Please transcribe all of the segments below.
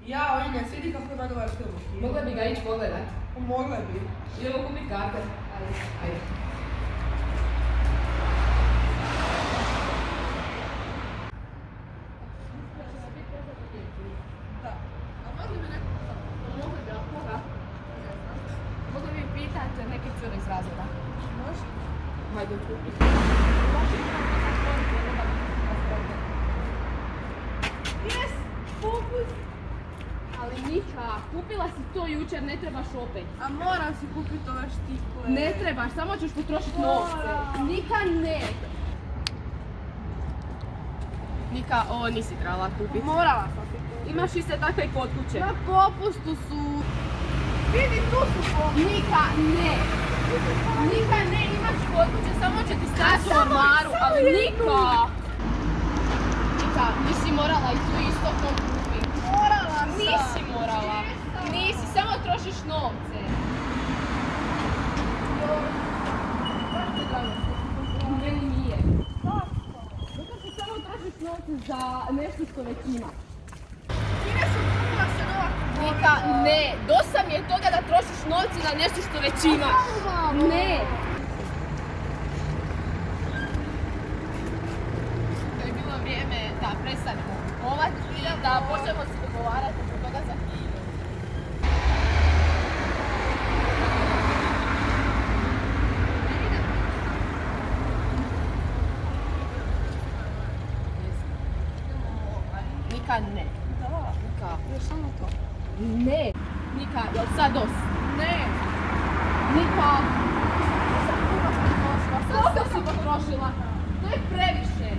Ja, Ines, vidi kako ima dobar film. Mogla bi ga ići pogledat. Mogle bi. Idemo kupit karte. Ajde. Da. A mogli bi neko... Mogli bi, a koga? Mogli bi pitat neke cure iz razreda. Može? Hajde kupit. Jes! Fokus! Ali Nika, kupila si to jučer, ne trebaš opet. A moram si kupiti ove štikle. Ne trebaš, samo ćeš potrošiti novce. Nika, ne. Nika, ovo nisi trebala kupiti. Morala sam si kupiti. Imaš iste takve kod kuće. Na popustu su. Vidi, tu su popustu. Nika, ne. Nika, ne, imaš kod kuće, samo će ti stajati u ormaru, ali Nika. Nika, nisi morala i tu isto to kupiti. Morala sam. Nisi morala. Nisi, samo trošiš novce. Meni nije. Zato što samo trošiš novce za nešto što već imaš. Ines, kupila se nova kupovina. Nika, ne. Dosta mi je toga da trošiš novce na nešto što već imaš. Ne. To je bilo vrijeme da prestanemo kupovati i da počnemo se dogovarati oko toga za kino. Nika, ne. Da. Nika. Još samo to. Ne. Nika, jel sad dosta? Ne. Nika. Koliko si potrošila? To je previše.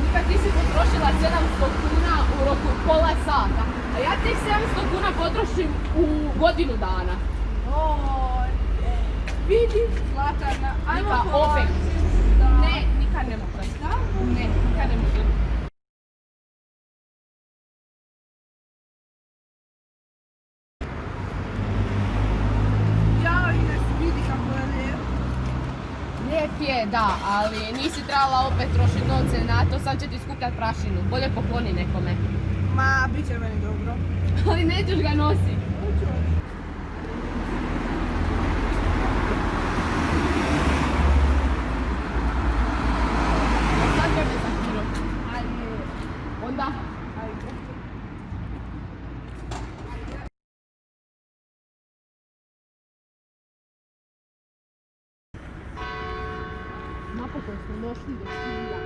Nika, ti si potrošila 700 kuna u roku pola sata. A ja tih 700 kuna potrošim u godinu dana. Oj. Vidi, Zlatana. Ajmo Nika, polako. opet. Da. Ne, Nika ne može. Da? Ne, Nika ne može. Ja, Ines, vidi kako je lijep. Lijep je, da, ali nisi trebala opet trošiti novce na to, sad će ti skupljat prašinu. Bolje pokloni nekome. Ma, bit će meni dobro. Ali nećeš ga nositi. Sad me za kilo. Ajde. Onda? Ajde. Napokon smo došli do cilja.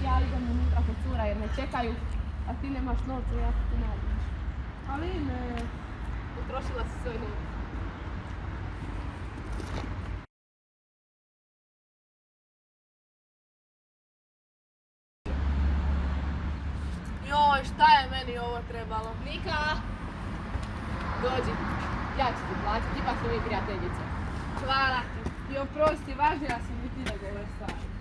Ja idem unutra kod cura jer me čekaju, a ti nemaš novca, ja ti nađem. Ali ne. Potrošila si svoj novac. Joj, šta je meni ovo trebalo? Nika! Dođi, ja ću ti platiti, ipak smo mi prijateljice. Hvala ti. I oprosti, važnija si mi ti nego ove stvari.